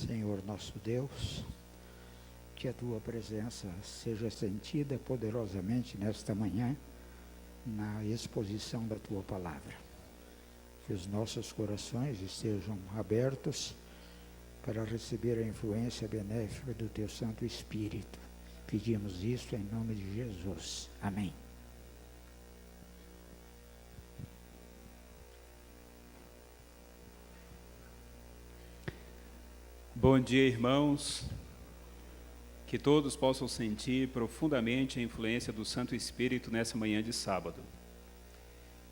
Senhor nosso Deus, que a Tua presença seja sentida poderosamente nesta manhã, na exposição da Tua Palavra. Que os nossos corações estejam abertos para receber a influência benéfica do Teu Santo Espírito. Pedimos isso em nome de Jesus. Amém. Bom dia, irmãos. Que todos possam sentir profundamente a influência do Santo Espírito nessa manhã de sábado.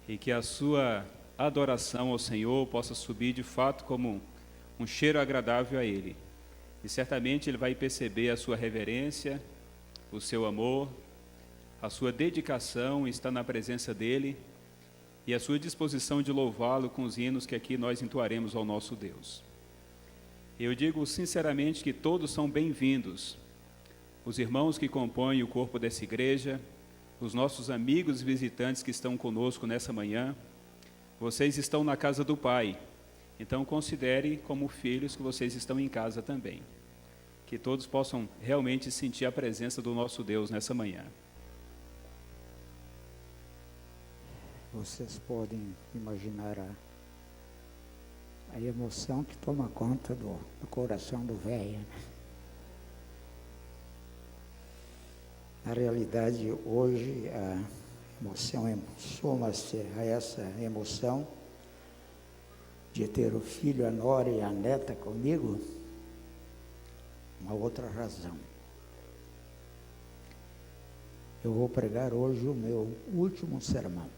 E que a sua adoração ao Senhor possa subir de fato como um cheiro agradável a Ele. E certamente Ele vai perceber a sua reverência, o seu amor, a sua dedicação, está na presença dEle e a sua disposição de louvá-lo com os hinos que aqui nós entoaremos ao nosso Deus. Eu digo sinceramente que todos são bem-vindos. Os irmãos que compõem o corpo dessa igreja, os nossos amigos e visitantes que estão conosco nessa manhã, vocês estão na casa do Pai, então considere como filhos que vocês estão em casa também. Que todos possam realmente sentir a presença do nosso Deus nessa manhã. Vocês podem imaginar a emoção que toma conta do coração do velho. Na realidade, hoje, a emoção soma-se a essa emoção de ter o filho, a nora e a neta comigo, uma outra razão. Eu vou pregar hoje o meu último sermão.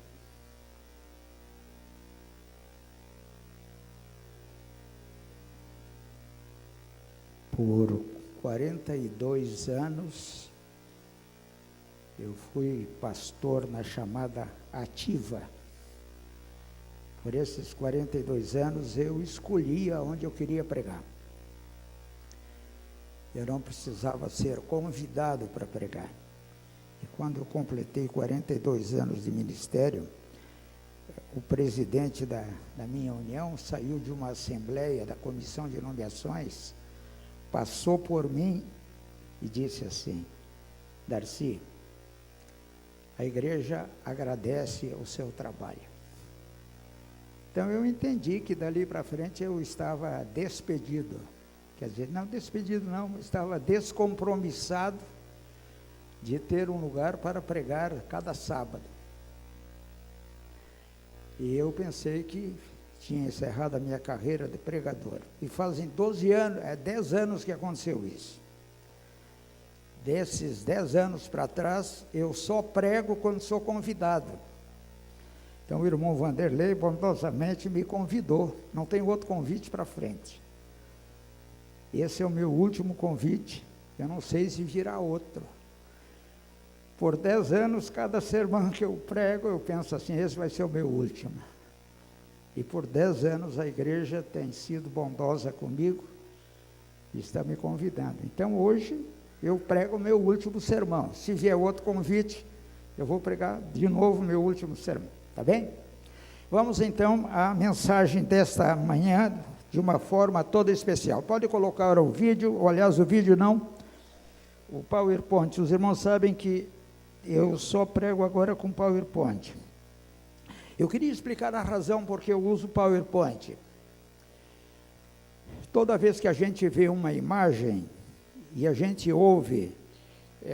Por 42 anos, eu fui pastor na chamada ativa. Por esses 42 anos, eu escolhia onde eu queria pregar. Eu não precisava ser convidado para pregar. E quando eu completei 42 anos de ministério, o presidente da minha união saiu de uma assembleia da comissão de nomeações, passou por mim e disse assim: Darcy, a igreja agradece o seu trabalho. Então eu entendi que dali para frente eu estava despedido. Quer dizer, não despedido não, estava descompromissado de ter um lugar para pregar cada sábado. E eu pensei que tinha encerrado a minha carreira de pregador. E fazem 10 anos que aconteceu isso. Desses 10 anos para trás, eu só prego quando sou convidado. Então o irmão Vanderlei bondosamente me convidou. Não tem outro convite para frente. Esse é o meu último convite. Eu não sei se virá outro. Por 10 anos, cada sermão que eu prego, eu penso assim, esse vai ser o meu último. E por 10 anos a igreja tem sido bondosa comigo e está me convidando. Então hoje eu prego o meu último sermão. Se vier outro convite, eu vou pregar de novo o meu último sermão. Tá bem? Vamos então à mensagem desta manhã de uma forma toda especial. Pode colocar o vídeo, ou aliás o vídeo não, o PowerPoint. Os irmãos sabem que eu só prego agora com PowerPoint. Eu queria explicar a razão por que eu uso PowerPoint. Toda vez que a gente vê uma imagem e a gente ouve,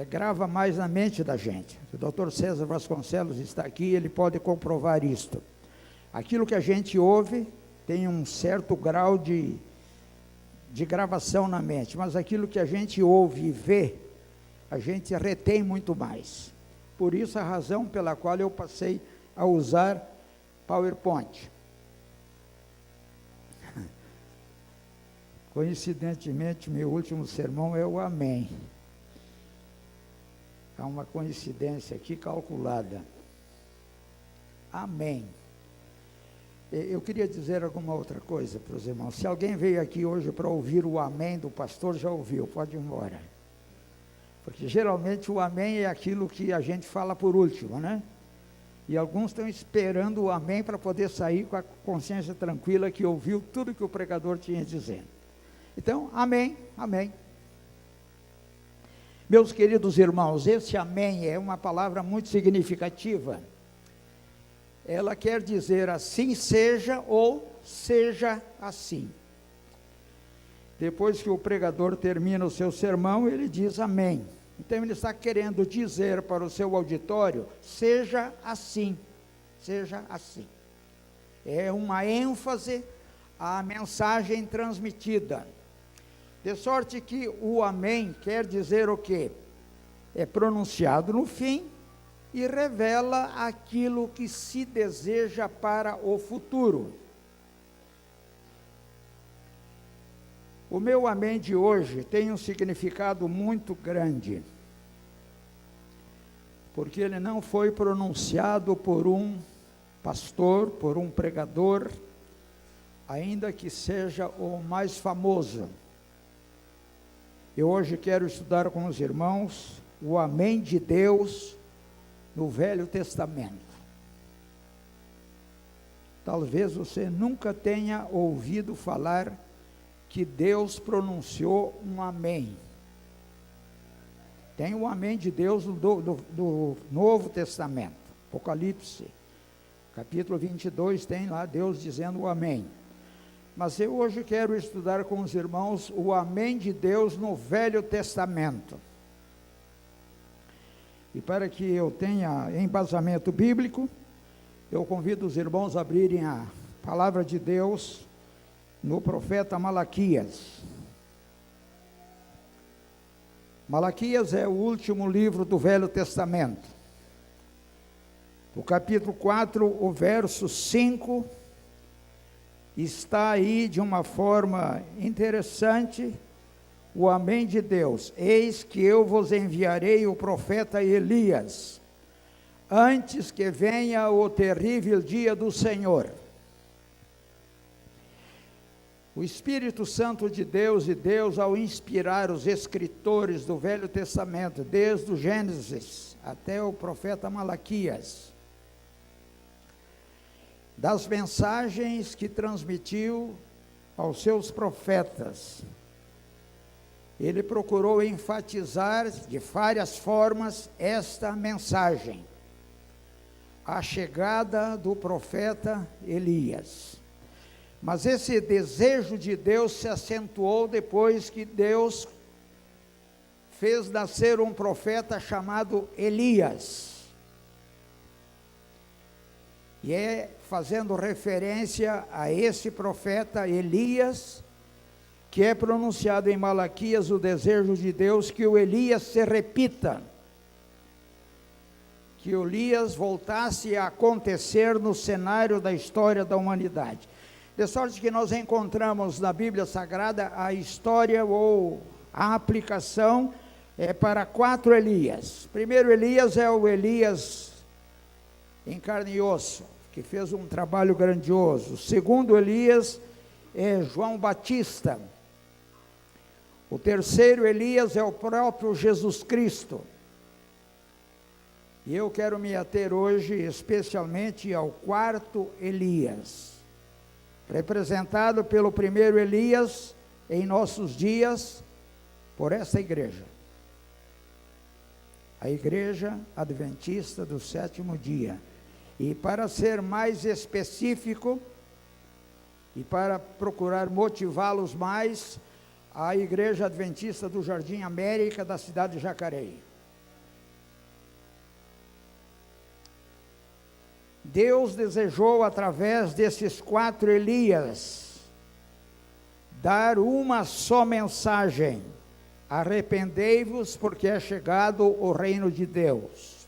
grava mais na mente da gente. O Dr. César Vasconcelos está aqui, ele pode comprovar isto. Aquilo que a gente ouve tem um certo grau de gravação na mente, mas aquilo que a gente ouve e vê, a gente retém muito mais. Por isso a razão pela qual eu passei a usar PowerPoint. Coincidentemente, meu último sermão é o Amém. Há uma coincidência aqui calculada. Amém. Eu queria dizer alguma outra coisa para os irmãos. Se alguém veio aqui hoje para ouvir o Amém do pastor, já ouviu, pode ir embora. Porque geralmente o Amém é aquilo que a gente fala por último, né? E alguns estão esperando o amém para poder sair com a consciência tranquila que ouviu tudo que o pregador tinha dizendo. Então, amém, amém. Meus queridos irmãos, esse amém é uma palavra muito significativa. Ela quer dizer assim seja ou seja assim. Depois que o pregador termina o seu sermão, ele diz amém. Então ele está querendo dizer para o seu auditório, seja assim, seja assim. É uma ênfase à mensagem transmitida. De sorte que o amém quer dizer o quê? É pronunciado no fim e revela aquilo que se deseja para o futuro. O meu amém de hoje tem um significado muito grande, porque ele não foi pronunciado por um pastor, por um pregador, ainda que seja o mais famoso. Eu hoje quero estudar com os irmãos o amém de Deus no Velho Testamento. Talvez você nunca tenha ouvido falar que Deus pronunciou um amém. Tem o amém de Deus do Novo Testamento, Apocalipse, capítulo 22, tem lá Deus dizendo o amém. Mas eu hoje quero estudar com os irmãos o amém de Deus no Velho Testamento. E para que eu tenha embasamento bíblico, eu convido os irmãos a abrirem a palavra de Deus no profeta Malaquias. Malaquias é o último livro do Velho Testamento. O capítulo 4, o verso 5, está aí de uma forma interessante, o amém de Deus. Eis que eu vos enviarei o profeta Elias, antes que venha o terrível dia do Senhor. O Espírito Santo de Deus e Deus, ao inspirar os escritores do Velho Testamento, desde o Gênesis até o profeta Malaquias, das mensagens que transmitiu aos seus profetas, ele procurou enfatizar de várias formas esta mensagem, a chegada do profeta Elias. Mas esse desejo de Deus se acentuou depois que Deus fez nascer um profeta chamado Elias. E é fazendo referência a esse profeta Elias, que é pronunciado em Malaquias o desejo de Deus que o Elias se repita, que o Elias voltasse a acontecer no cenário da história da humanidade. De sorte que nós encontramos na Bíblia Sagrada a história ou a aplicação para 4 Elias. Primeiro Elias é o Elias em carne e osso, que fez um trabalho grandioso. O segundo Elias é João Batista. O terceiro Elias é o próprio Jesus Cristo. E eu quero me ater hoje especialmente ao 4º Elias, representado pelo primeiro Elias em nossos dias por essa igreja. A Igreja Adventista do Sétimo Dia. E para ser mais específico, e para procurar motivá-los mais, a Igreja Adventista do Jardim América, da cidade de Jacareí. Deus desejou, através desses 4 Elias, dar uma só mensagem: arrependei-vos, porque é chegado o reino de Deus.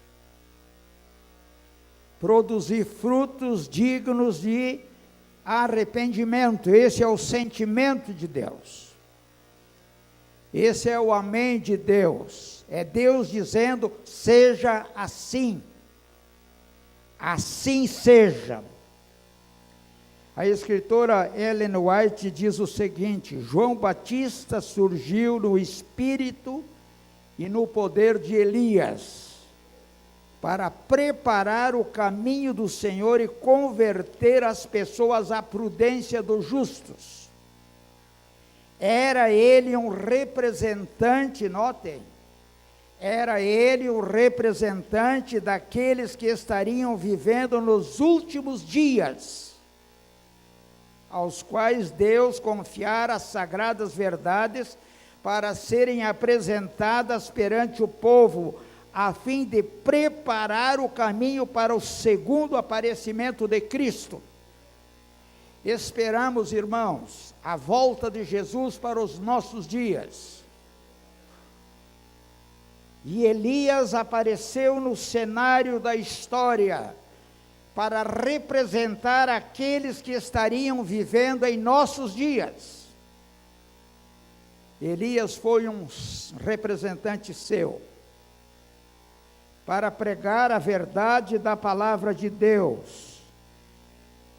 Produzir frutos dignos de arrependimento. Esse é o sentimento de Deus. Esse é o amém de Deus. É Deus dizendo: seja assim. Assim seja. A escritora Ellen White diz o seguinte: João Batista surgiu no espírito e no poder de Elias, para preparar o caminho do Senhor e converter as pessoas à prudência dos justos. Era ele um representante, notem, era ele o representante daqueles que estariam vivendo nos últimos dias, aos quais Deus confiara as sagradas verdades para serem apresentadas perante o povo, a fim de preparar o caminho para o segundo aparecimento de Cristo. Esperamos, irmãos, a volta de Jesus para os nossos dias. E Elias apareceu no cenário da história para representar aqueles que estariam vivendo em nossos dias. Elias foi um representante seu, para pregar a verdade da palavra de Deus.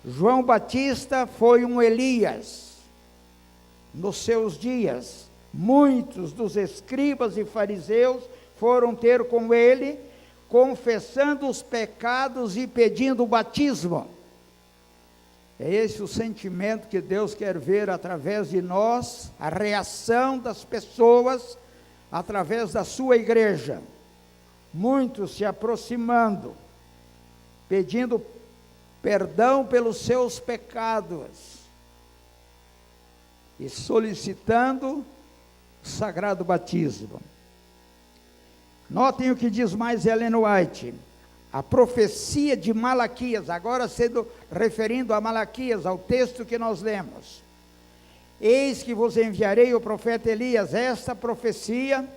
João Batista foi um Elias. Nos seus dias, muitos dos escribas e fariseus foram ter com ele, confessando os pecados e pedindo o batismo. É esse o sentimento que Deus quer ver através de nós, a reação das pessoas através da sua igreja. Muitos se aproximando, pedindo perdão pelos seus pecados e solicitando o sagrado batismo. Notem o que diz mais Ellen White. A profecia de Malaquias, agora sendo referindo a Malaquias, ao texto que nós lemos. Eis que vos enviarei o profeta Elias. Esta profecia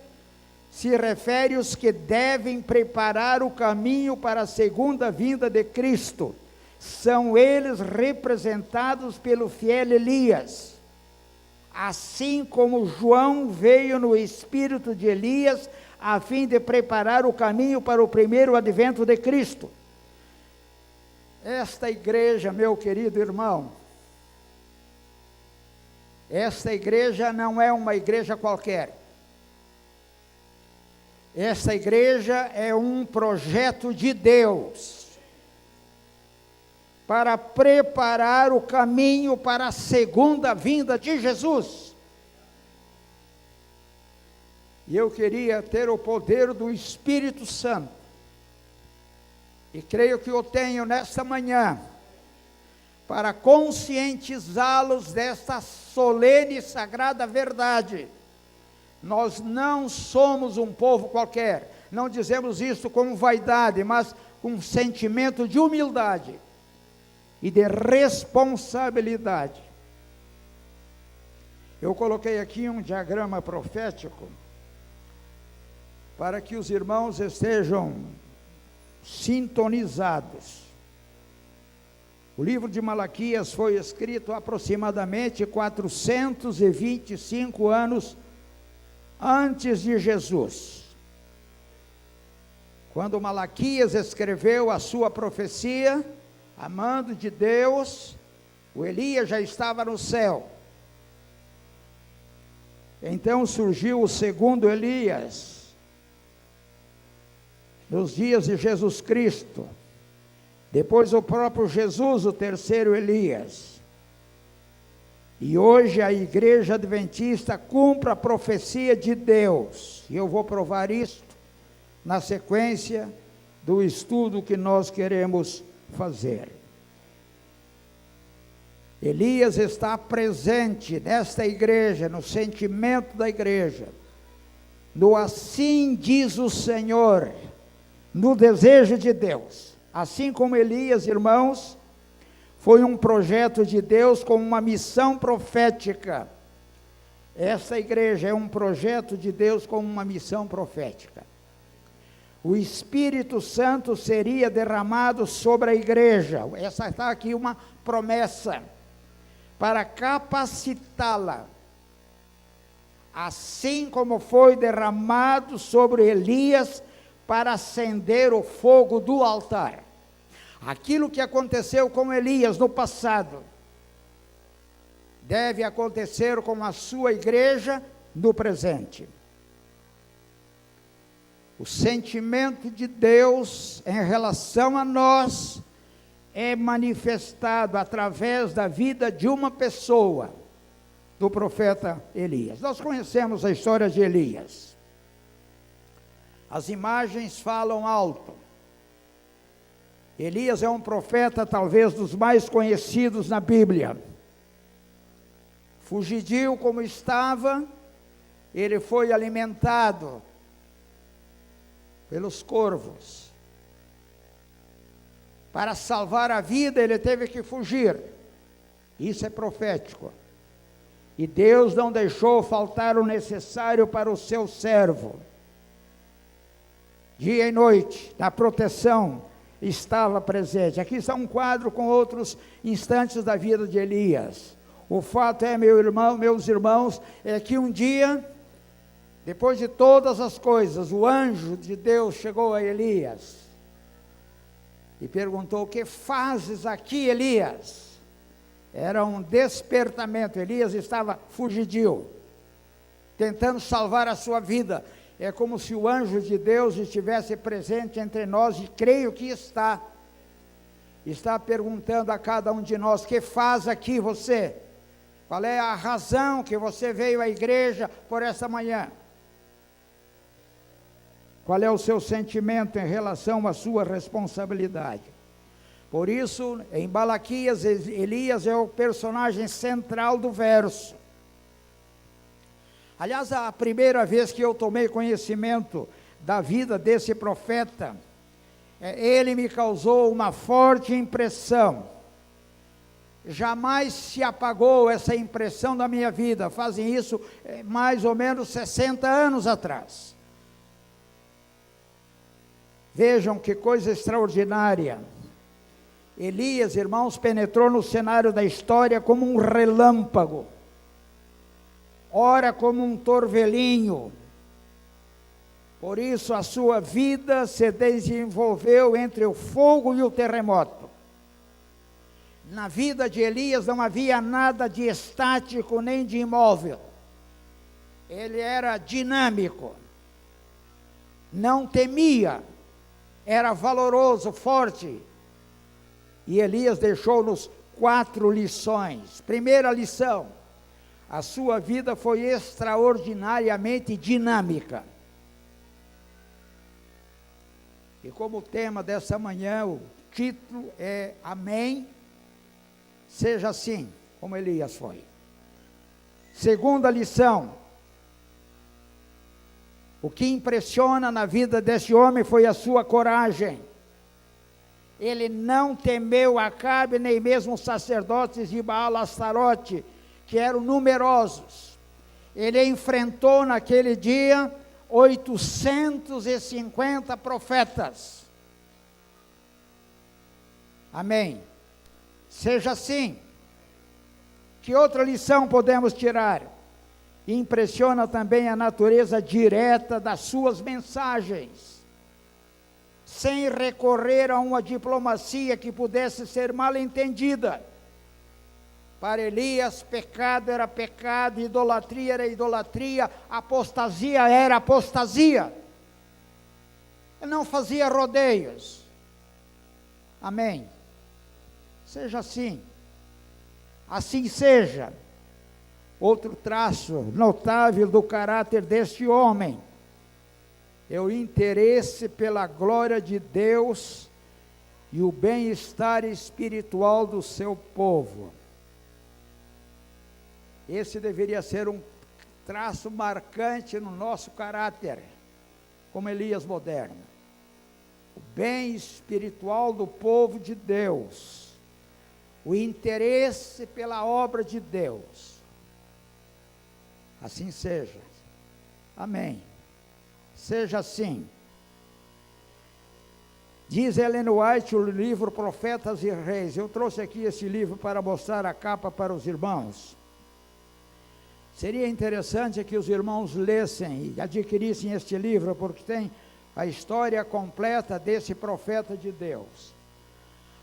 se refere aos que devem preparar o caminho para a segunda vinda de Cristo. São eles representados pelo fiel Elias. Assim como João veio no espírito de Elias, a fim de preparar o caminho para o primeiro advento de Cristo. Esta igreja, meu querido irmão, esta igreja não é uma igreja qualquer. Esta igreja é um projeto de Deus, para preparar o caminho para a segunda vinda de Jesus. E eu queria ter o poder do Espírito Santo, e creio que eu tenho nesta manhã, para conscientizá-los desta solene e sagrada verdade. Nós não somos um povo qualquer, não dizemos isso como vaidade, mas com um sentimento de humildade e de responsabilidade. Eu coloquei aqui um diagrama profético, para que os irmãos estejam sintonizados. O livro de Malaquias foi escrito aproximadamente 425 anos antes de Jesus. Quando Malaquias escreveu a sua profecia, a mando de Deus, o Elias já estava no céu. Então surgiu o segundo Elias, nos dias de Jesus Cristo. Depois o próprio Jesus, o terceiro Elias. E hoje a igreja adventista cumpre a profecia de Deus. E eu vou provar isto na sequência do estudo que nós queremos fazer. Elias está presente nesta igreja, no sentimento da igreja, no assim diz o Senhor, no desejo de Deus. Assim como Elias, irmãos, foi um projeto de Deus com uma missão profética. Esta igreja é um projeto de Deus com uma missão profética. O Espírito Santo seria derramado sobre a igreja. Essa está aqui uma promessa, para capacitá-la, assim como foi derramado sobre Elias, para acender o fogo do altar. Aquilo que aconteceu com Elias no passado, deve acontecer com a sua igreja no presente. O sentimento de Deus em relação a nós é manifestado através da vida de uma pessoa, do profeta Elias. Nós conhecemos a história de Elias. As imagens falam alto. Elias é um profeta talvez dos mais conhecidos na Bíblia. Fugidio como estava, ele foi alimentado pelos corvos. Para salvar a vida, ele teve que fugir. Isso é profético. E Deus não deixou faltar o necessário para o seu servo. Dia e noite, na proteção, estava presente. Aqui está um quadro com outros instantes da vida de Elias. O fato é, meus irmãos, é que um dia, depois de todas as coisas, o anjo de Deus chegou a Elias e perguntou: o que fazes aqui, Elias? Era um despertamento. Elias estava fugidio, tentando salvar a sua vida. É como se o anjo de Deus estivesse presente entre nós, e creio que está perguntando a cada um de nós: que faz aqui você? Qual é a razão que você veio à igreja por essa manhã? Qual é o seu sentimento em relação à sua responsabilidade? Por isso, em Malaquias, Elias é o personagem central do verso. Aliás, a primeira vez que eu tomei conhecimento da vida desse profeta, ele me causou uma forte impressão. Jamais se apagou essa impressão da minha vida. Fazem isso mais ou menos 60 anos atrás. Vejam que coisa extraordinária. Elias, irmãos, penetrou no cenário da história como um relâmpago, ora como um torvelinho. Por isso a sua vida se desenvolveu entre o fogo e o terremoto. Na vida de Elias não havia nada de estático nem de imóvel. Ele era dinâmico, não temia, era valoroso, forte. E Elias deixou-nos 4 lições. Primeira lição: a sua vida foi extraordinariamente dinâmica. E como tema dessa manhã, o título é Amém, seja assim, como Elias foi. Segunda lição: o que impressiona na vida desse homem foi a sua coragem. Ele não temeu Acabe, nem mesmo os sacerdotes de Baal-Astarote, que eram numerosos. Ele enfrentou naquele dia 850 profetas. Amém. Seja assim. Que outra lição podemos tirar? Impressiona também a natureza direta das suas mensagens, sem recorrer a uma diplomacia que pudesse ser mal entendida. Para Elias, pecado era pecado, idolatria era idolatria, apostasia era apostasia. Ele não fazia rodeios. Amém. Seja assim. Assim seja. Outro traço notável do caráter deste homem é o interesse pela glória de Deus e o bem-estar espiritual do seu povo. Esse deveria ser um traço marcante no nosso caráter, como Elias moderno. O bem espiritual do povo de Deus, o interesse pela obra de Deus. Assim seja. Amém. Seja assim. Diz Ellen White, o livro Profetas e Reis. Eu trouxe aqui esse livro para mostrar a capa para os irmãos. Seria interessante que os irmãos lessem e adquirissem este livro, porque tem a história completa desse profeta de Deus.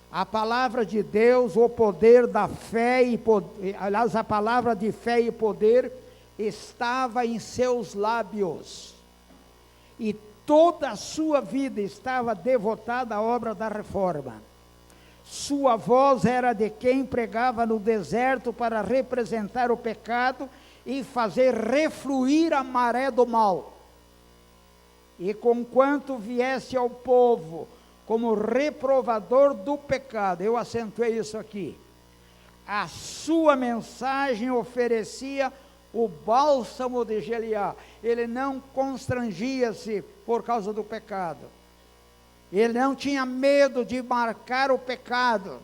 A palavra de Deus, o poder da fé e poder, aliás, a palavra de fé e poder estava em seus lábios. E toda a sua vida estava devotada à obra da reforma. Sua voz era de quem pregava no deserto para representar o pecado e fazer refluir a maré do mal. E conquanto viesse ao povo como reprovador do pecado, eu acentuei isso aqui, a sua mensagem oferecia o bálsamo de Gileade. Ele não constrangia-se por causa do pecado. Ele não tinha medo de marcar o pecado.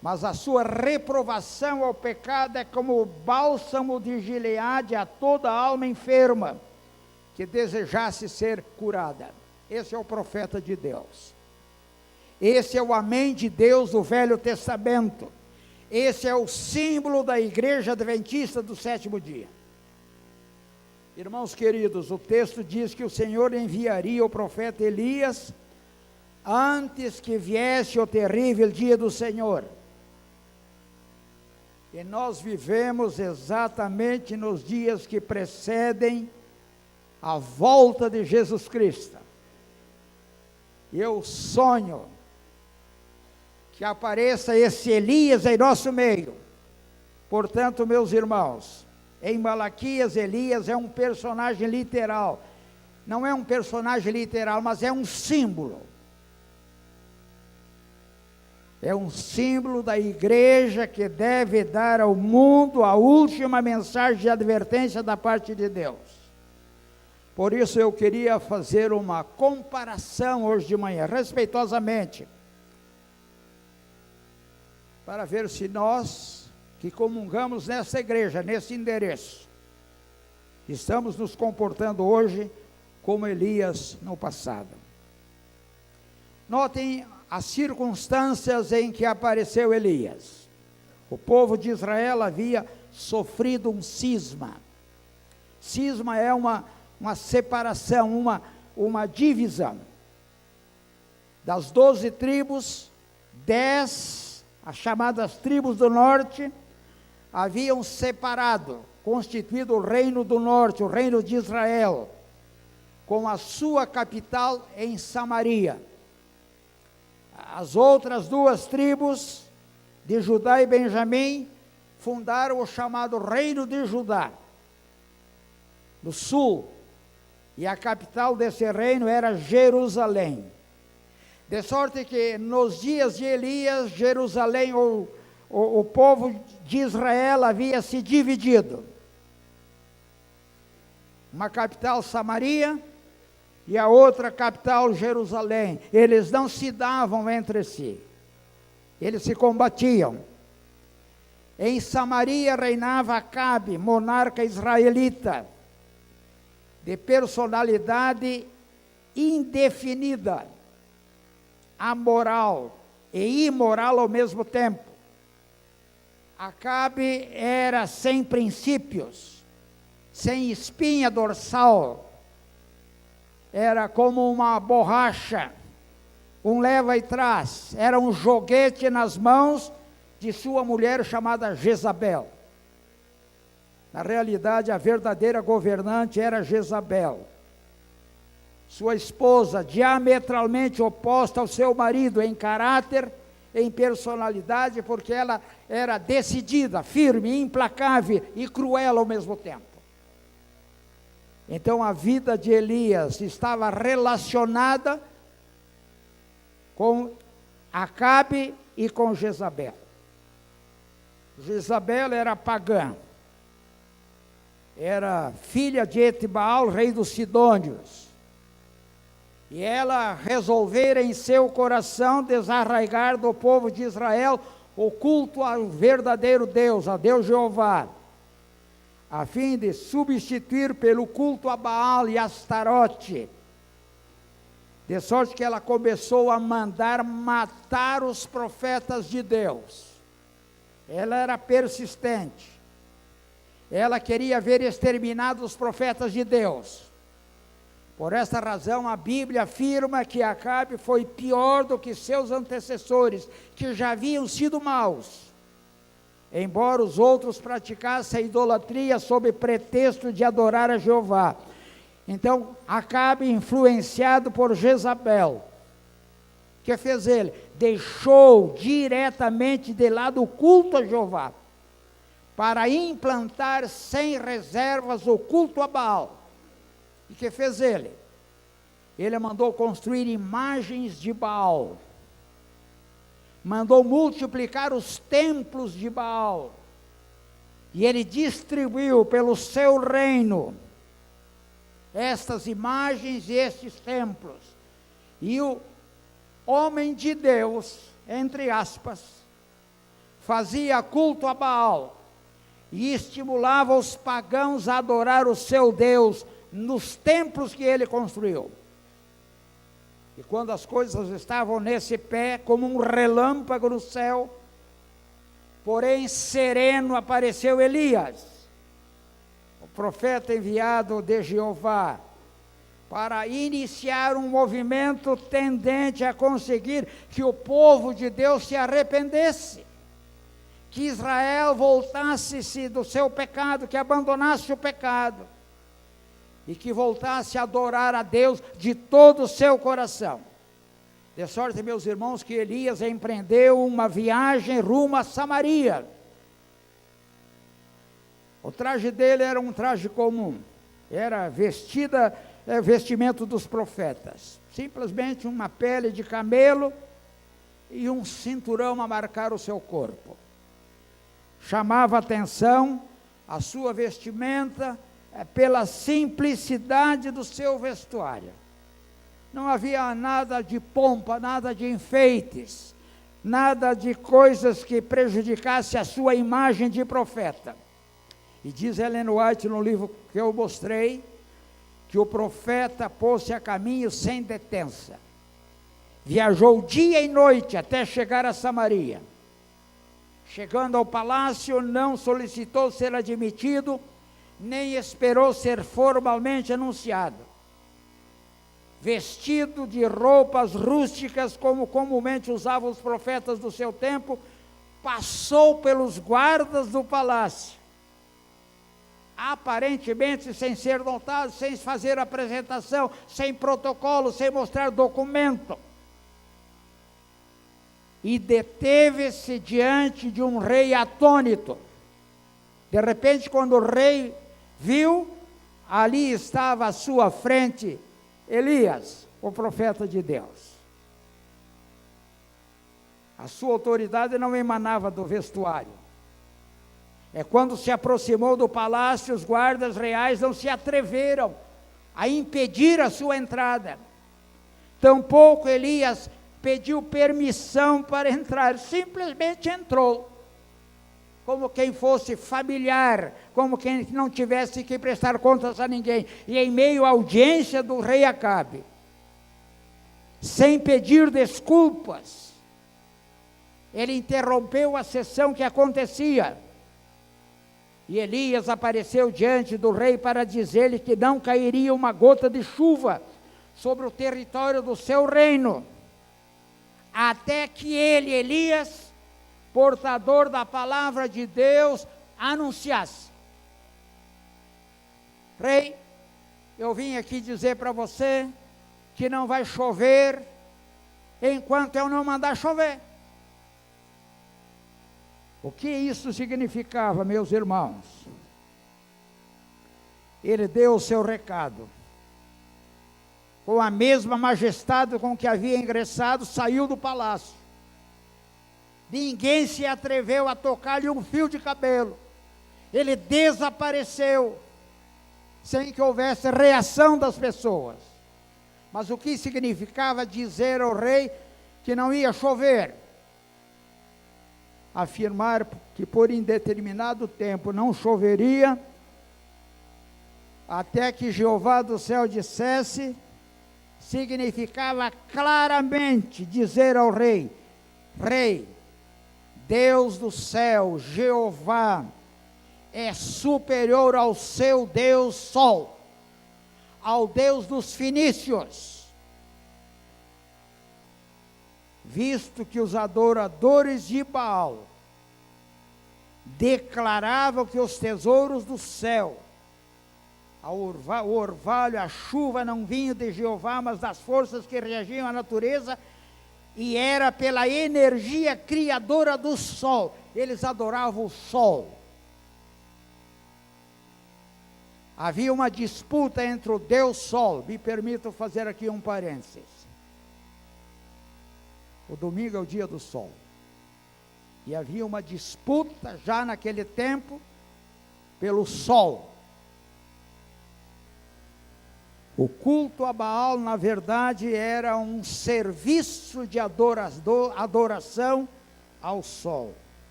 Mas a sua reprovação ao pecado é como o bálsamo de Gileade a toda alma enferma que desejasse ser curada. Esse é o profeta de Deus. Esse é o amém de Deus do Velho Testamento. Esse é o símbolo da Igreja Adventista do sétimo dia. Irmãos queridos, o texto diz que o Senhor enviaria o profeta Elias antes que viesse o terrível dia do Senhor. E nós vivemos exatamente nos dias que precedem a volta de Jesus Cristo. E eu sonho que apareça esse Elias em nosso meio. Portanto, meus irmãos, em Malaquias, Elias é um personagem literal. Não é um personagem literal, mas é um símbolo. É um símbolo da igreja que deve dar ao mundo a última mensagem de advertência da parte de Deus. Por isso eu queria fazer uma comparação hoje de manhã, respeitosamente, para ver se nós, que comungamos nessa igreja, nesse endereço, estamos nos comportando hoje como Elias no passado. Notem as circunstâncias em que apareceu Elias. O povo de Israel havia sofrido um cisma. Cisma é uma separação, uma divisão. Das 12 tribos, 10, as chamadas tribos do norte, haviam separado, constituído o reino do norte, o reino de Israel, com a sua capital em Samaria. As outras duas tribos, de Judá e Benjamim, fundaram o chamado reino de Judá, no sul, e a capital desse reino era Jerusalém. De sorte que nos dias de Elias, Jerusalém, o povo de Israel havia se dividido. Uma capital Samaria e a outra capital Jerusalém. Eles não se davam entre si. Eles se combatiam. Em Samaria reinava Acabe, monarca israelita, de personalidade indefinida, amoral e imoral ao mesmo tempo. Acabe era sem princípios, sem espinha dorsal, era como uma borracha, um leva e traz, era um joguete nas mãos de sua mulher chamada Jezabel. Na realidade, a verdadeira governante era Jezabel, sua esposa, diametralmente oposta ao seu marido em caráter, em personalidade, porque ela era decidida, firme, implacável e cruel ao mesmo tempo. Então a vida de Elias estava relacionada com Acabe e com Jezabel. Jezabel era pagã, era filha de Etibaal, rei dos Sidônios, e ela resolvera em seu coração desarraigar do povo de Israel o culto ao verdadeiro Deus, a Deus Jeová, a fim de substituir pelo culto a Baal e Astarote, de sorte que ela começou a mandar matar os profetas de Deus. Ela era persistente, ela queria ver exterminados os profetas de Deus. Por essa razão, a Bíblia afirma que Acabe foi pior do que seus antecessores, que já haviam sido maus, embora os outros praticassem a idolatria sob pretexto de adorar a Jeová. Então, Acabe, influenciado por Jezabel, O que fez ele? Deixou diretamente de lado o culto a Jeová, para implantar sem reservas o culto a Baal. E o que fez ele? Ele mandou construir imagens de Baal, mandou multiplicar os templos de Baal, e ele distribuiu pelo seu reino estas imagens e estes templos. E o homem de Deus, entre aspas, fazia culto a Baal e estimulava os pagãos a adorar o seu Deus nos templos que ele construiu. E quando as coisas estavam nesse pé, como um relâmpago no céu, porém sereno, apareceu Elias, o profeta enviado de Jeová, para iniciar um movimento tendente a conseguir que o povo de Deus se arrependesse, que Israel voltasse-se do seu pecado, que abandonasse o pecado, e que voltasse a adorar a Deus de todo o seu coração. De sorte, meus irmãos, que Elias empreendeu uma viagem rumo a Samaria. O traje dele era um traje comum, era vestimento dos profetas, simplesmente uma pele de camelo e um cinturão a marcar o seu corpo. Chamava atenção a sua vestimenta pela simplicidade do seu vestuário. Não havia nada de pompa, nada de enfeites, nada de coisas que prejudicasse a sua imagem de profeta. E diz Ellen White no livro que eu mostrei, que o profeta pôs-se a caminho sem detença. Viajou dia e noite até chegar a Samaria. Chegando ao palácio, não solicitou ser admitido, nem esperou ser formalmente anunciado. Vestido de roupas rústicas, como comumente usavam os profetas do seu tempo, passou pelos guardas do palácio, aparentemente sem ser notado, sem fazer apresentação, sem protocolo, sem mostrar documento. E deteve-se diante de um rei atônito. De repente, quando o rei viu, ali estava à sua frente Elias, o profeta de Deus. A sua autoridade não emanava do vestuário. É quando se aproximou do palácio, os guardas reais não se atreveram a impedir a sua entrada. Tampouco Elias pediu permissão para entrar, simplesmente entrou, como quem fosse familiar, como quem não tivesse que prestar contas a ninguém, e em meio à audiência do rei Acabe, sem pedir desculpas, ele interrompeu a sessão que acontecia, e Elias apareceu diante do rei para dizer-lhe que não cairia uma gota de chuva sobre o território do seu reino, até que ele, Elias, portador da palavra de Deus, anunciasse: rei, eu vim aqui dizer para você que não vai chover enquanto eu não mandar chover. O que isso significava, meus irmãos? Ele deu o seu recado. Com a mesma majestade com que havia ingressado, saiu do palácio. Ninguém se atreveu a tocar-lhe um fio de cabelo. Ele desapareceu, sem que houvesse reação das pessoas. Mas o que significava dizer ao rei que não ia chover? Afirmar que por indeterminado tempo não choveria, até que Jeová do céu dissesse, significava claramente dizer ao rei: rei, Deus do céu, Jeová, é superior ao seu Deus Sol, ao Deus dos fenícios, visto que os adoradores de Baal declaravam que os tesouros do céu, o orvalho, a chuva não vinham de Jeová, mas das forças que reagiam à natureza, e era pela energia criadora do sol. Eles adoravam o sol. Havia uma disputa entre o Deus Sol. Me permito fazer aqui um parênteses. O domingo é o dia do sol. E havia uma disputa já naquele tempo pelo sol. O culto a Baal, na verdade, era um serviço de adoração ao sol.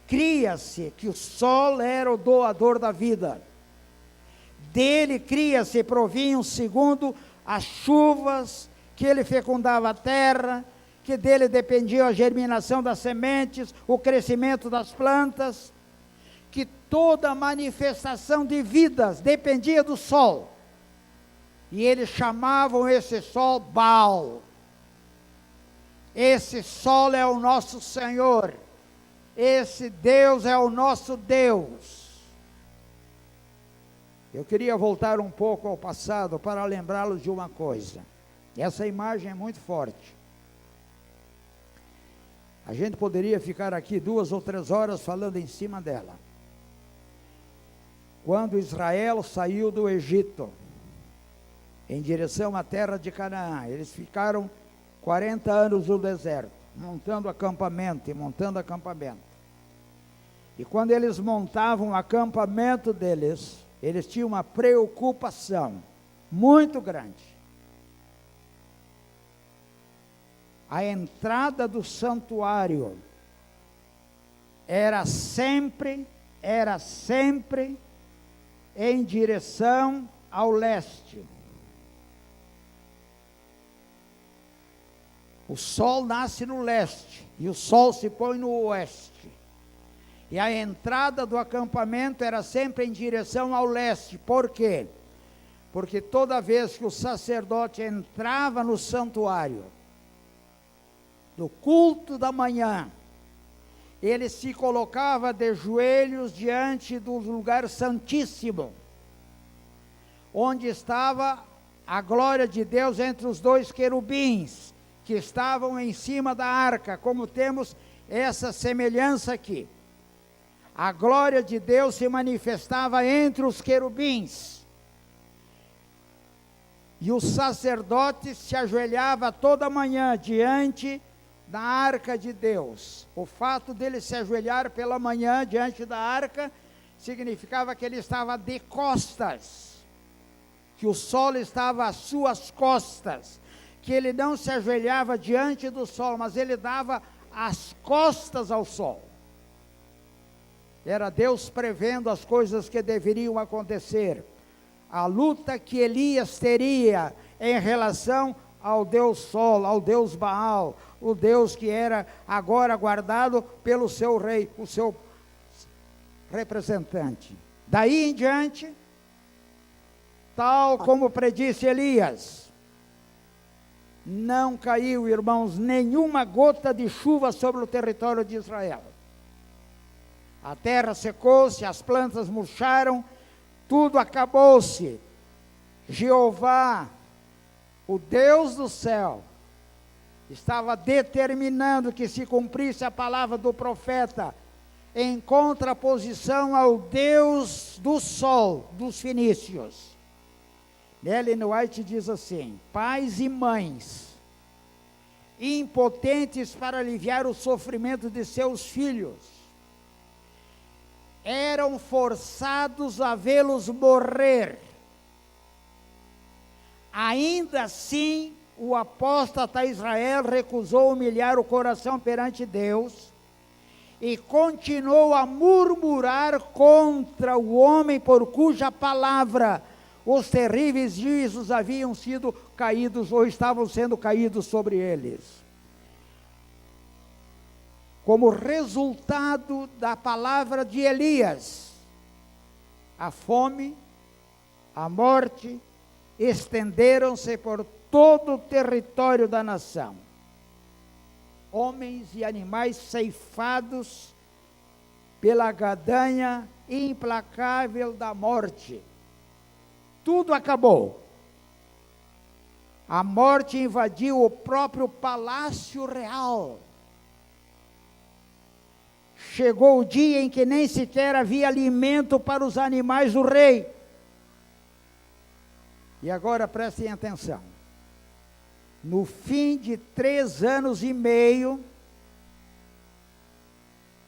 Cria-se que o sol era o doador da vida. Dele cria-se e provinham segundo as chuvas, que ele fecundava a terra, que dele dependia a germinação das sementes, o crescimento das plantas, que toda manifestação de vidas dependia do sol. E eles chamavam esse sol Baal. Esse sol é o nosso Senhor. Esse Deus é o nosso Deus. Eu queria voltar um pouco ao passado para lembrá-los de uma coisa. Essa imagem é muito forte. A gente poderia ficar aqui 2 ou 3 horas falando em cima dela. Quando Israel saiu do Egito, em direção à terra de Canaã, eles ficaram 40 anos no deserto, montando acampamento e montando acampamento. E quando eles montavam o acampamento deles, eles tinham uma preocupação muito grande. A entrada do santuário era sempre em direção ao leste. O sol nasce no leste e o sol se põe no oeste. E a entrada do acampamento era sempre em direção ao leste. Por quê? Porque toda vez que o sacerdote entrava no santuário, no culto da manhã, ele se colocava de joelhos diante do lugar santíssimo, onde estava a glória de Deus entre os 2 querubins, que estavam em cima da arca, como temos essa semelhança aqui. A glória de Deus se manifestava entre os querubins. E o sacerdote se ajoelhava toda manhã diante da arca de Deus. O fato dele se ajoelhar pela manhã diante da arca significava que ele estava de costas, que o sol estava às suas costas, que ele não se ajoelhava diante do sol, mas ele dava as costas ao sol. Era Deus prevendo as coisas que deveriam acontecer. A luta que Elias teria em relação ao Deus Sol, ao Deus Baal, o Deus que era agora guardado pelo seu rei, o seu representante. Daí em diante, tal como predisse Elias, não caiu, irmãos, nenhuma gota de chuva sobre o território de Israel. A terra secou-se, as plantas murcharam, tudo acabou-se. Jeová, o Deus do céu, estava determinando que se cumprisse a palavra do profeta, em contraposição ao Deus do sol, dos fenícios. Ellen White diz assim: pais e mães, impotentes para aliviar o sofrimento de seus filhos, eram forçados a vê-los morrer. Ainda assim, o apóstata Israel recusou humilhar o coração perante Deus e continuou a murmurar contra o homem por cuja palavra os terríveis juízos haviam sido caídos ou estavam sendo caídos sobre eles. Como resultado da palavra de Elias, a fome, a morte, estenderam-se por todo o território da nação. Homens e animais ceifados pela gadanha implacável da morte. Tudo acabou. A morte invadiu o próprio palácio real. Chegou o dia em que nem sequer havia alimento para os animais do rei. E agora prestem atenção. No fim de 3 anos e meio,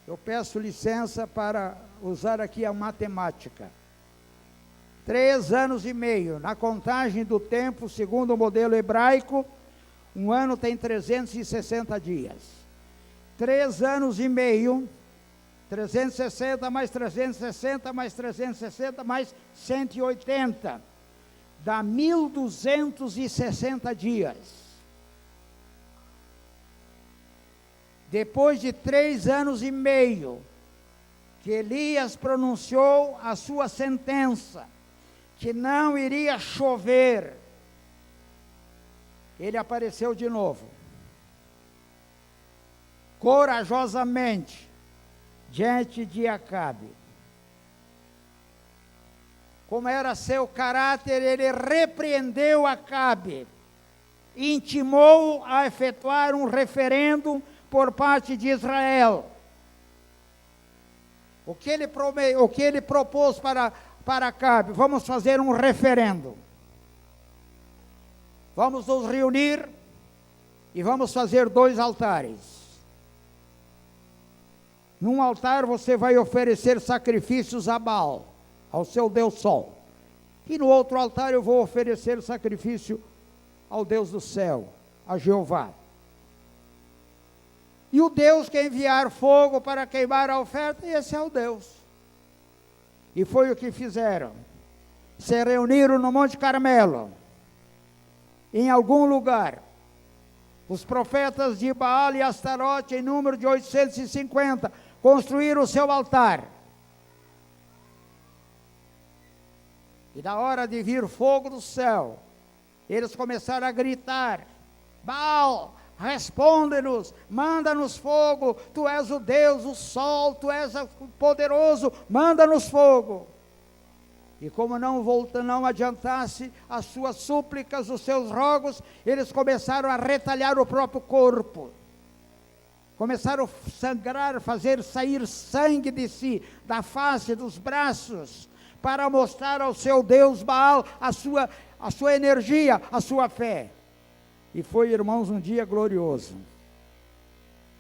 eu peço licença para usar aqui a matemática. 3 anos e meio, na contagem do tempo, segundo o modelo hebraico, um ano tem 360 dias. 3 anos e meio, 360 mais 360 mais 360 mais 180, dá 1.260 dias. Depois de 3 anos e meio, que Elias pronunciou a sua sentença, que não iria chover, ele apareceu de novo, corajosamente, diante de Acabe. Como era seu caráter, ele repreendeu Acabe, intimou a efetuar um referendo por parte de Israel. O que ele propôs para Acabe? Vamos fazer um referendo. Vamos nos reunir e vamos fazer 2 altares. Num altar você vai oferecer sacrifícios a Baal, ao seu Deus Sol. E no outro altar eu vou oferecer sacrifício ao Deus do céu, a Jeová. E o Deus que enviar fogo para queimar a oferta, esse é o Deus. E foi o que fizeram. Se reuniram no Monte Carmelo, em algum lugar. Os profetas de Baal e Astarote, em número de 850, construíram o seu altar. E na hora de vir fogo do céu, eles começaram a gritar: Baal, responde-nos, manda-nos fogo, tu és o Deus, o sol, tu és o poderoso, manda-nos fogo. E como não adiantasse as suas súplicas, os seus rogos, eles começaram a retalhar o próprio corpo. Começaram a sangrar, fazer sair sangue de si, da face, dos braços, para mostrar ao seu Deus Baal a sua energia, a sua fé. E foi, irmãos, um dia glorioso.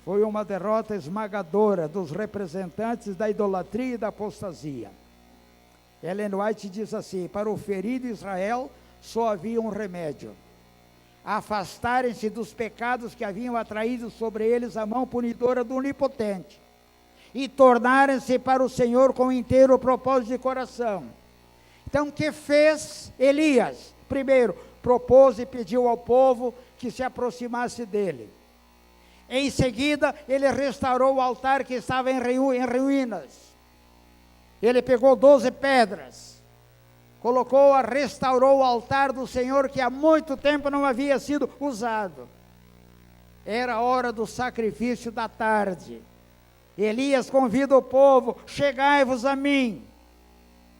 Foi uma derrota esmagadora dos representantes da idolatria e da apostasia. Ellen White diz assim: para o ferido Israel só havia um remédio: afastarem-se dos pecados que haviam atraído sobre eles a mão punidora do Onipotente, e tornarem-se para o Senhor com inteiro propósito de coração. Então, o que fez Elias? Primeiro, propôs e pediu ao povo que se aproximasse dele. Em seguida, ele restaurou o altar que estava em ruínas. Ele pegou 12 pedras, restaurou o altar do Senhor que há muito tempo não havia sido usado. Era a hora do sacrifício da tarde. Elias convida o povo: chegai-vos a mim.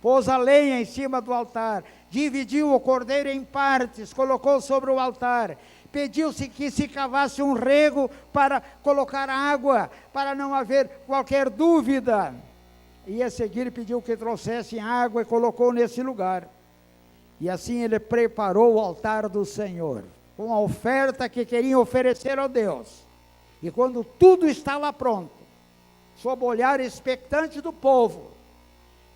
Pôs a lenha em cima do altar, dividiu o cordeiro em partes, colocou sobre o altar, pediu-se que se cavasse um rego para colocar água, para não haver qualquer dúvida. E a seguir pediu que trouxessem água e colocou nesse lugar. E assim ele preparou o altar do Senhor, com a oferta que queriam oferecer ao Deus. E quando tudo estava pronto, sob o olhar expectante do povo,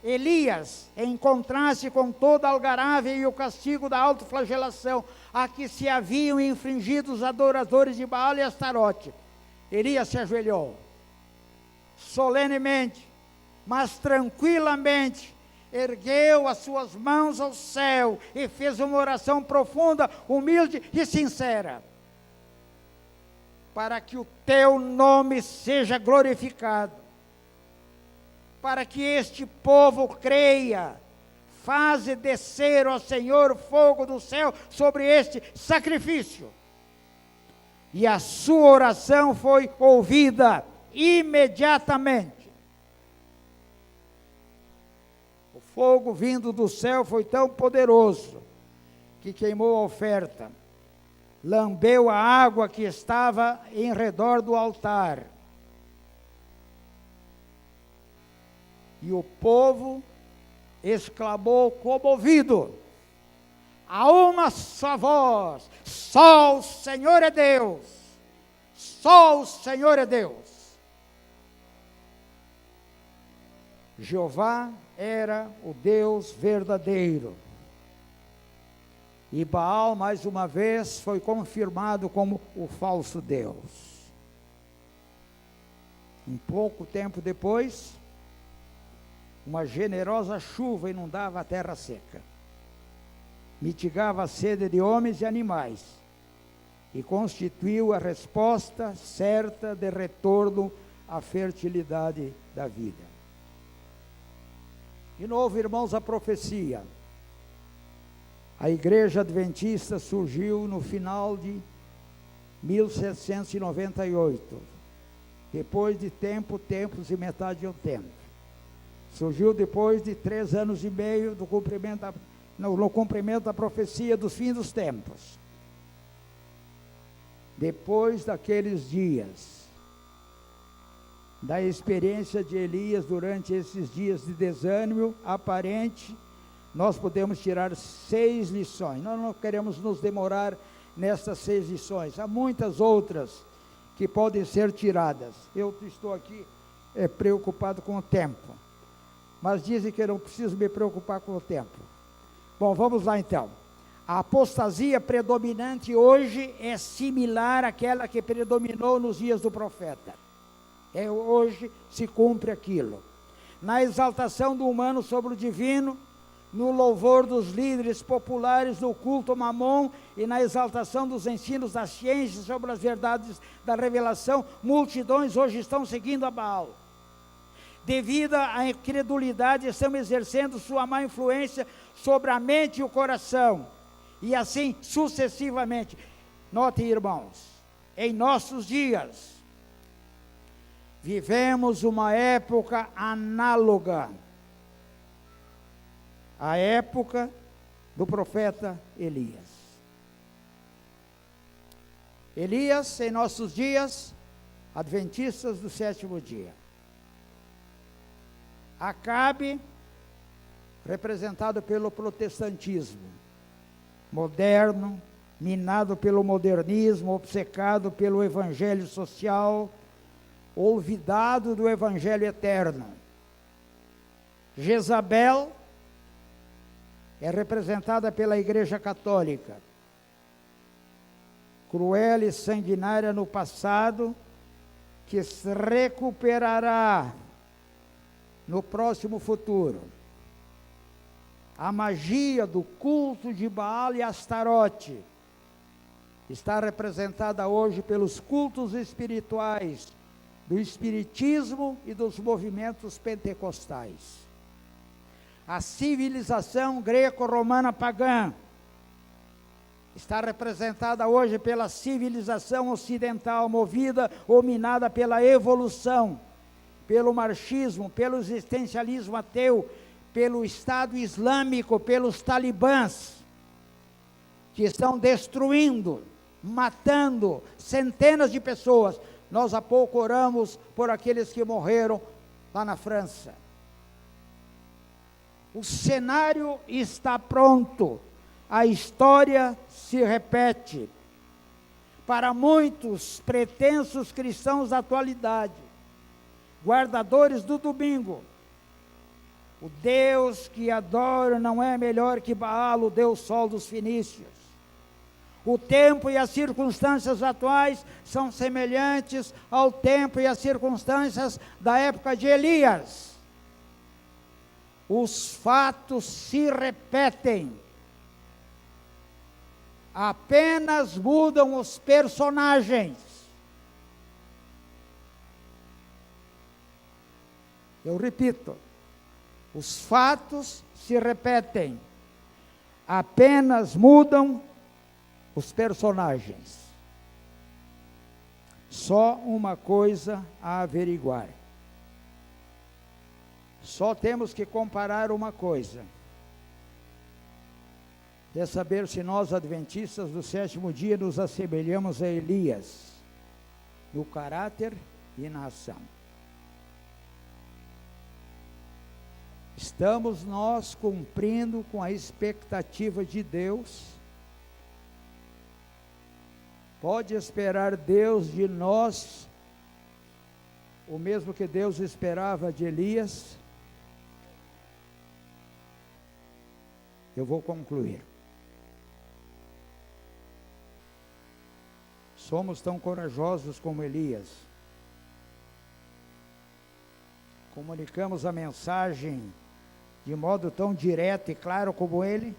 Elias, em contraste com toda a algarávia e o castigo da autoflagelação a que se haviam infringido os adoradores de Baal e Astarote, Elias se ajoelhou, solenemente, mas tranquilamente, ergueu as suas mãos ao céu e fez uma oração profunda, humilde e sincera: para que o teu nome seja glorificado, para que este povo creia, faze descer, ó Senhor, fogo do céu sobre este sacrifício. E a sua oração foi ouvida imediatamente. O fogo vindo do céu foi tão poderoso que queimou a oferta, lambeu a água que estava em redor do altar. E o povo exclamou comovido, a uma só voz: só o Senhor é Deus! Só o Senhor é Deus! Jeová era o Deus verdadeiro. E Baal, mais uma vez, foi confirmado como o falso Deus. Um pouco tempo depois, uma generosa chuva inundava a terra seca, mitigava a sede de homens e animais, e constituiu a resposta certa de retorno à fertilidade da vida. De novo, irmãos, a profecia. A Igreja Adventista surgiu no final de 1798, depois de tempos e metade de um tempo. Surgiu depois de 3 anos e meio no cumprimento da profecia dos fins dos tempos. Depois daqueles dias, da experiência de Elias durante esses dias de desânimo aparente, nós podemos tirar 6 lições. Nós não queremos nos demorar nessas 6 lições. Há muitas outras que podem ser tiradas. Eu estou aqui preocupado com o tempo. Mas dizem que eu não preciso me preocupar com o tempo. Bom, vamos lá então. A apostasia predominante hoje é similar àquela que predominou nos dias do profeta. Hoje se cumpre aquilo. Na exaltação do humano sobre o divino, no louvor dos líderes populares do culto Mamon e na exaltação dos ensinos da ciência sobre as verdades da revelação, multidões hoje estão seguindo a Baal. Devido à incredulidade, estão exercendo sua má influência sobre a mente e o coração, e assim sucessivamente. Notem, irmãos, em nossos dias, vivemos uma época análoga à época do profeta Elias. Elias, em nossos dias, adventistas do 7º dia. Acabe, representado pelo protestantismo, moderno, minado pelo modernismo, obcecado pelo evangelho social, olvidado do evangelho eterno. Jezabel é representada pela Igreja Católica, cruel e sanguinária no passado, que se recuperará no próximo futuro. A magia do culto de Baal e Astarote está representada hoje pelos cultos espirituais, do espiritismo e dos movimentos pentecostais. A civilização greco-romana pagã está representada hoje pela civilização ocidental, movida ou minada pela evolução, pelo marxismo, pelo existencialismo ateu, pelo Estado Islâmico, pelos talibãs, que estão destruindo, matando centenas de pessoas. Nós há pouco oramos por aqueles que morreram lá na França. O cenário está pronto, a história se repete. Para muitos pretensos cristãos da atualidade, guardadores do domingo, o Deus que adoro não é melhor que Baal, o Deus Sol dos fenícios. O tempo e as circunstâncias atuais são semelhantes ao tempo e às circunstâncias da época de Elias. Os fatos se repetem, apenas mudam os personagens. Eu repito, os fatos se repetem, apenas mudam os personagens. Só uma coisa a averiguar. Só temos que comparar uma coisa. é saber se nós, adventistas do sétimo dia, nos assemelhamos a Elias, no caráter e na ação. Estamos nós cumprindo com a expectativa de Deus? Pode esperar Deus de nós o mesmo que Deus esperava de Elias? Eu vou concluir. Somos tão corajosos como Elias. Comunicamos a mensagem de modo tão direto e claro como ele.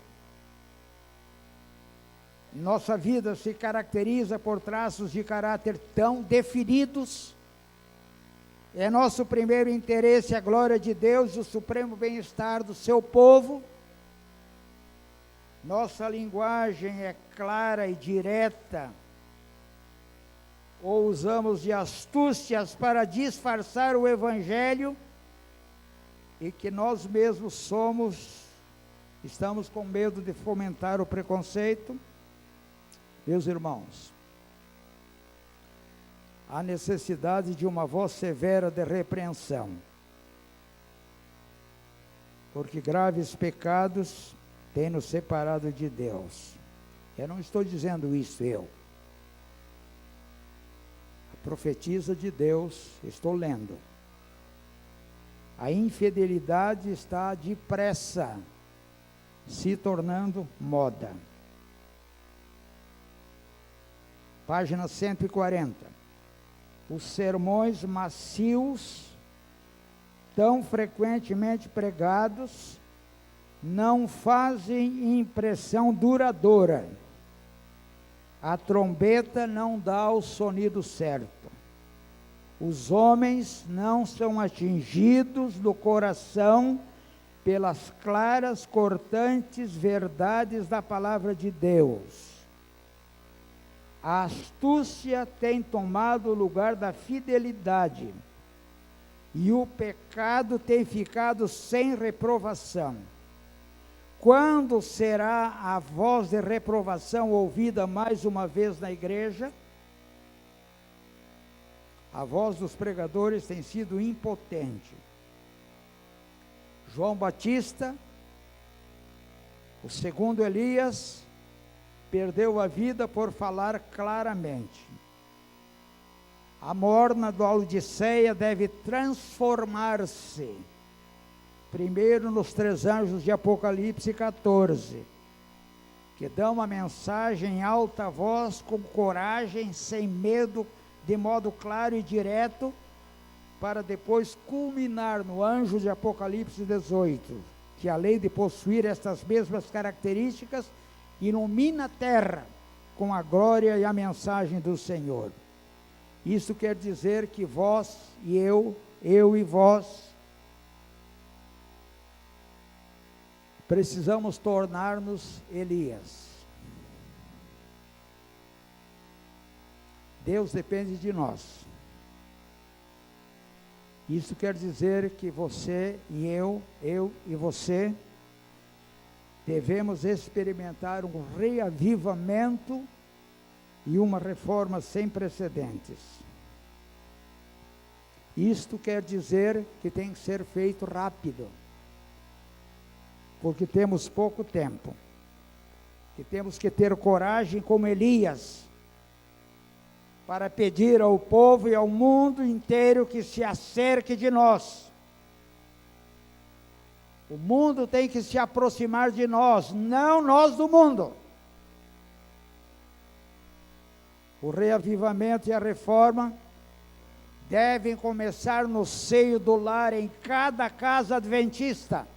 Nossa vida se caracteriza por traços de caráter tão definidos. É nosso primeiro interesse a glória de Deus e o supremo bem-estar do seu povo. Nossa linguagem é clara e direta, ou usamos de astúcias para disfarçar o Evangelho, e que nós mesmos estamos com medo de fomentar o preconceito? Meus irmãos, há necessidade de uma voz severa de repreensão, porque graves pecados têm nos separado de Deus. Eu não estou dizendo isso eu. A profetisa de Deus, estou lendo. A infidelidade está depressa se tornando moda. Página 140. Os sermões macios, tão frequentemente pregados, não fazem impressão duradoura. A trombeta não dá o sonido certo. Os homens não são atingidos no coração pelas claras, cortantes verdades da palavra de Deus. A astúcia tem tomado o lugar da fidelidade, e o pecado tem ficado sem reprovação. Quando será a voz de reprovação ouvida mais uma vez na igreja? A voz dos pregadores tem sido impotente. João Batista, o segundo Elias, perdeu a vida por falar claramente. A morna do Laodiceia deve transformar-se, primeiro nos 3 anjos de Apocalipse 14, que dão uma mensagem em alta voz, com coragem, sem medo, de modo claro e direto, para depois culminar no anjo de Apocalipse 18, que além de possuir estas mesmas características, ilumina a terra com a glória e a mensagem do Senhor. Isso quer dizer que vós e eu e vós, precisamos tornar-nos Elias. Deus depende de nós. Isso quer dizer que você e eu e você, devemos experimentar um reavivamento e uma reforma sem precedentes. Isto quer dizer que tem que ser feito rápido, porque temos pouco tempo, que temos que ter coragem como Elias, para pedir ao povo e ao mundo inteiro que se acerque de nós. O mundo tem que se aproximar de nós, não nós do mundo. O reavivamento e a reforma devem começar no seio do lar, em cada casa adventista.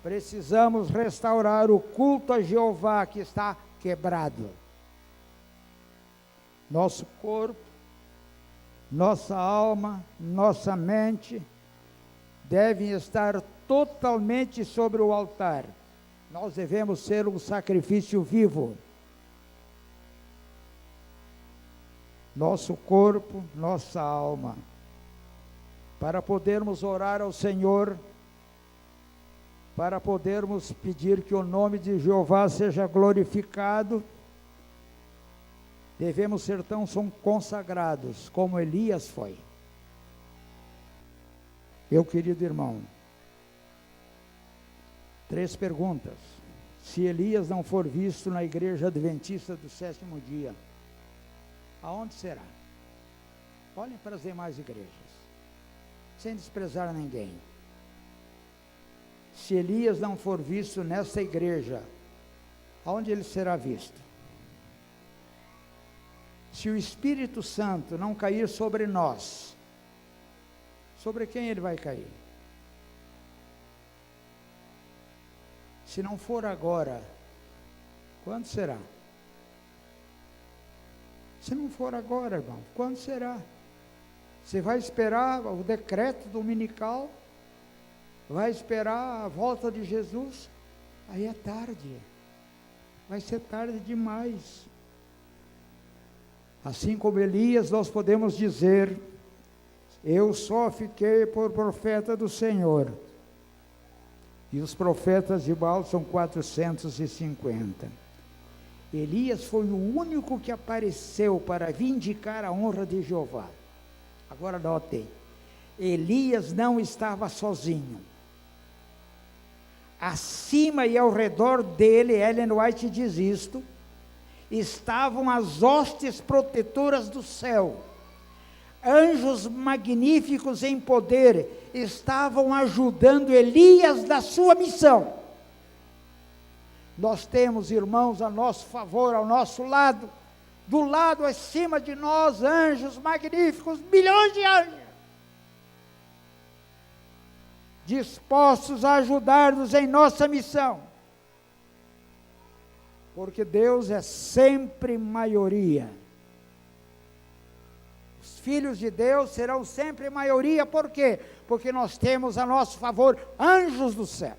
Precisamos restaurar o culto a Jeová que está quebrado. Nosso corpo, nossa alma, nossa mente devem estar totalmente sobre o altar. Nós devemos ser um sacrifício vivo. Nosso corpo, nossa alma, para podermos orar ao Senhor, para podermos pedir que o nome de Jeová seja glorificado, devemos ser tão consagrados como Elias foi. Meu querido irmão, 3 perguntas. Se Elias não for visto na igreja adventista do 7º dia, aonde será? Olhem para as demais igrejas, sem desprezar ninguém. Se Elias não for visto nessa igreja, aonde ele será visto? Se o Espírito Santo não cair sobre nós, sobre quem ele vai cair? Se não for agora, quando será? Se não for agora, irmão, quando será? Você vai esperar o decreto dominical? Vai esperar a volta de Jesus? Aí é tarde. Vai ser tarde demais. Assim como Elias, nós podemos dizer: eu só fiquei por profeta do Senhor. E os profetas de Baal são 450. Elias foi o único que apareceu para vindicar a honra de Jeová. Agora notem, Elias não estava sozinho. Acima e ao redor dele, Ellen White diz isto, estavam as hostes protetoras do céu. Anjos magníficos em poder estavam ajudando Elias na sua missão. Nós temos, irmãos, a nosso favor, ao nosso lado, do lado acima de nós, anjos magníficos, milhões de anjos, dispostos a ajudar-nos em nossa missão. Porque Deus é sempre maioria. Os filhos de Deus serão sempre maioria, por quê? Porque nós temos a nosso favor anjos do céu.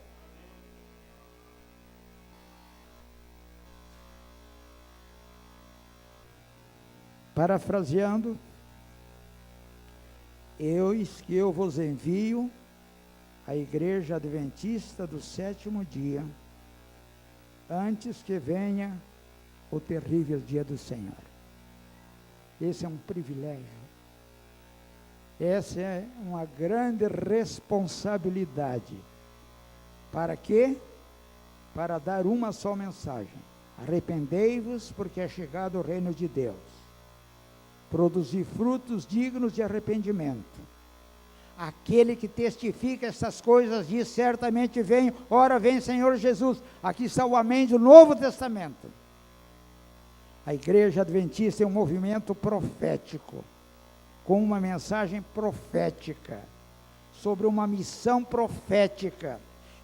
Parafraseando, eis que eu vos envio a igreja adventista do 7º dia, antes que venha o terrível dia do Senhor. Esse é um privilégio. Essa é uma grande responsabilidade. Para quê? Para dar uma só mensagem: arrependei-vos, porque é chegado o reino de Deus. Produzir frutos dignos de arrependimento. Aquele que testifica essas coisas diz: certamente vem, ora vem Senhor Jesus. Aqui está o amém do Novo Testamento. A igreja adventista é um movimento profético, com uma mensagem profética, sobre uma missão profética.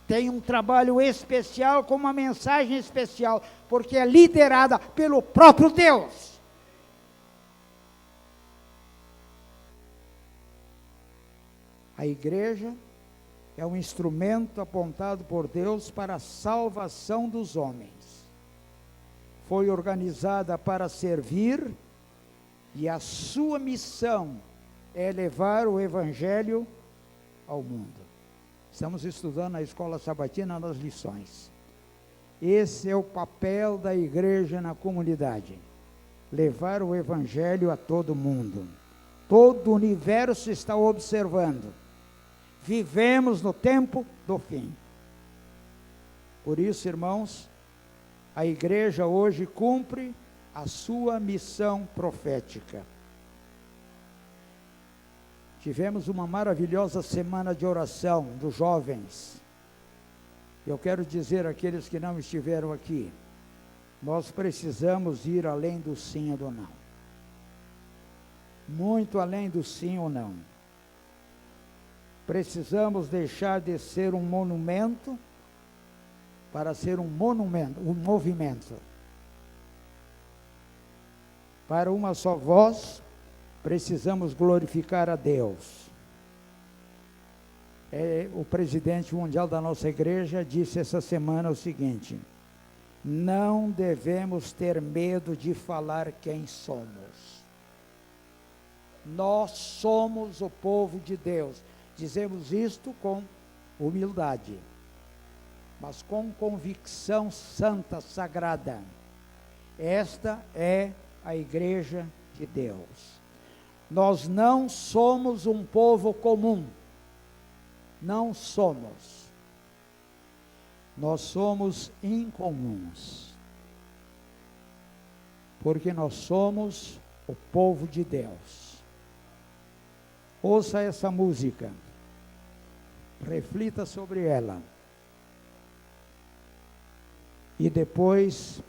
Tem um trabalho especial, com uma mensagem especial, porque é liderada pelo próprio Deus. A igreja é um instrumento apontado por Deus para a salvação dos homens. Foi organizada para servir, e a sua missão é levar o Evangelho ao mundo. Estamos estudando na escola sabatina nas lições. Esse é o papel da igreja na comunidade: levar o Evangelho a todo mundo. Todo o universo está observando. Vivemos no tempo do fim. Por isso, irmãos, a igreja hoje cumpre a sua missão profética. Tivemos uma maravilhosa semana de oração dos jovens. Eu quero dizer àqueles que não estiveram aqui, nós precisamos ir além do sim ou do não. Muito além do sim ou não. Precisamos deixar de ser um monumento para ser um movimento. Para uma só voz, precisamos glorificar a Deus. O presidente mundial da nossa igreja disse essa semana o seguinte: não devemos ter medo de falar quem somos. Nós somos o povo de Deus. Dizemos isto com humildade. mas com convicção santa, sagrada. Esta é a Igreja de Deus. Nós não somos um povo comum. Não somos. Nós somos incomuns. Porque nós somos o povo de Deus. Ouça essa música. Reflita sobre ela. E depois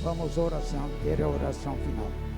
vamos ter a oração final.